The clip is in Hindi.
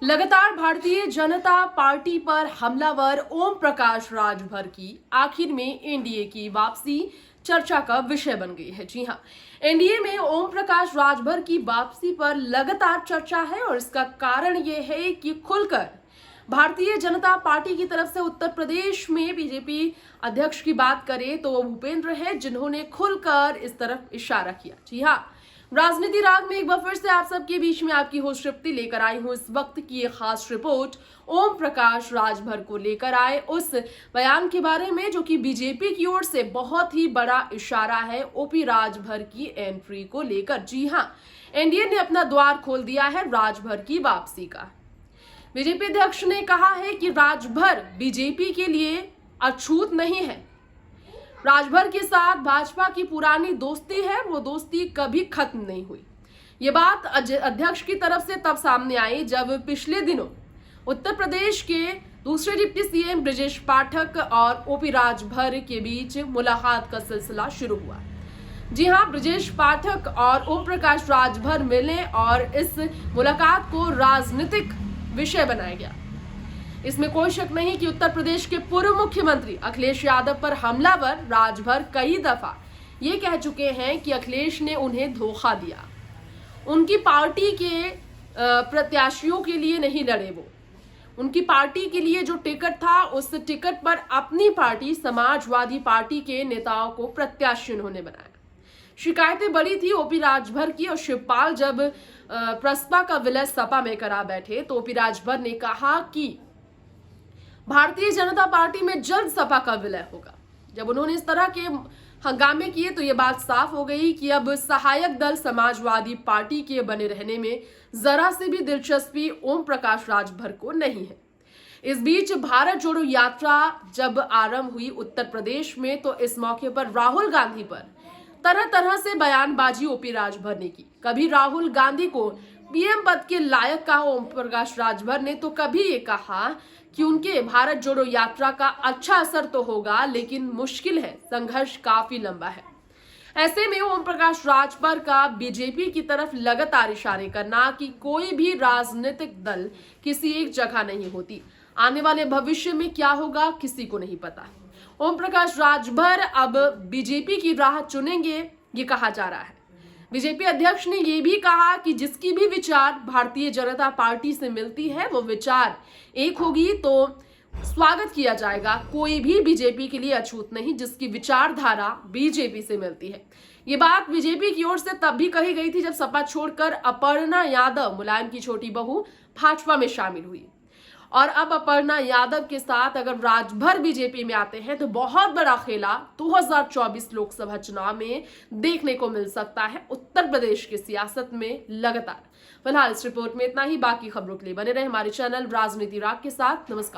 लगातार भारतीय जनता पार्टी पर हमलावर ओम प्रकाश राजभर की आखिर में एनडीए की वापसी चर्चा का विषय बन गई है। जी हां, एनडीए में ओम प्रकाश राजभर की वापसी पर लगातार चर्चा है और इसका कारण यह है कि खुलकर भारतीय जनता पार्टी की तरफ से उत्तर प्रदेश में बीजेपी अध्यक्ष की बात करें तो वो भूपेंद्र है, जिन्होंने खुलकर इस तरफ इशारा किया। जी हां, राजनीति राग में एक बार फिर से आप सबके बीच में आपकी होस्ट तृप्ति लेकर आई हूं इस वक्त की ये खास रिपोर्ट ओम प्रकाश राजभर को लेकर आए उस बयान के बारे में जो कि बीजेपी की ओर से बहुत ही बड़ा इशारा है ओपी राजभर की एंट्री को लेकर। जी हां, एनडीए ने अपना द्वार खोल दिया है राजभर की वापसी का। बीजेपी अध्यक्ष ने कहा है कि राजभर बीजेपी के लिए अछूत नहीं है। राजभर के साथ भाजपा की पुरानी दोस्ती है, वो दोस्ती कभी खत्म नहीं हुई। ये बात अध्यक्ष की तरफ से तब सामने आई जब पिछले दिनों उत्तर प्रदेश के दूसरे डिप्टी सीएम ब्रजेश पाठक और ओपी राजभर के बीच मुलाकात का सिलसिला शुरू हुआ। जी हां, ब्रजेश पाठक और ओम प्रकाश राजभर मिले और इस मुलाकात को राजनीतिक विषय बनाया गया। इसमें कोई शक नहीं कि उत्तर प्रदेश के पूर्व मुख्यमंत्री अखिलेश यादव पर हमलावर राजभर कई दफा ये कह चुके हैं कि अखिलेश ने उन्हें धोखा दिया, उनकी पार्टी के प्रत्याशियों के लिए नहीं लड़े, वो उनकी पार्टी के लिए जो टिकट था उस टिकट पर अपनी पार्टी समाजवादी पार्टी के नेताओं को प्रत्याशी उन्होंने बनाया। शिकायतें बड़ी थी ओपी राजभर की और शिवपाल जब प्रसपा का विलय सपा में करा बैठे तो ओपी राजभर ने कहा कि भारतीय जनता पार्टी में जल्द सपा का विलय होगा। जब उन्होंने इस तरह के हंगामे किए तो ये बात साफ हो गई कि अब सहायक दल समाजवादी पार्टी के बने रहने में जरा से भी दिलचस्पी ओम प्रकाश राजभर को नहीं है। इस बीच भारत जोड़ो यात्रा जब आरंभ हुई उत्तर प्रदेश में तो इस मौके पर राहुल गांधी पर तरह तरह से बयानबाजी ओपी राजभर ने की। कभी राहुल गांधी को पीएम पद के लायक कहा ओम प्रकाश राजभर ने, तो कभी ये कहा कि उनके भारत जोड़ो यात्रा का अच्छा असर तो होगा लेकिन मुश्किल है, संघर्ष काफी लंबा है। ऐसे में ओम प्रकाश राजभर का बीजेपी की तरफ लगातार इशारे करना कि कोई भी राजनीतिक दल किसी एक जगह नहीं होती, आने वाले भविष्य में क्या होगा किसी को नहीं पता। ओम प्रकाश राजभर अब बीजेपी की राह चुनेंगे ये कहा जा रहा है। बीजेपी अध्यक्ष ने यह भी कहा कि जिसकी भी विचार भारतीय जनता पार्टी से मिलती है वो विचार एक होगी तो स्वागत किया जाएगा। कोई भी बीजेपी के लिए अछूत नहीं जिसकी विचारधारा बीजेपी से मिलती है। ये बात बीजेपी की ओर से तब भी कही गई थी जब सपा छोड़कर अपर्णा यादव, मुलायम की छोटी बहू, भाजपा में शामिल हुई। और अब अपर्णा यादव के साथ अगर राजभर बीजेपी में आते हैं तो बहुत बड़ा खेला 2024 लोकसभा चुनाव में देखने को मिल सकता है उत्तर प्रदेश की सियासत में लगातार। फिलहाल इस रिपोर्ट में इतना ही। बाकी खबरों के लिए बने रहे हमारे चैनल राजनीति राग के साथ। नमस्कार।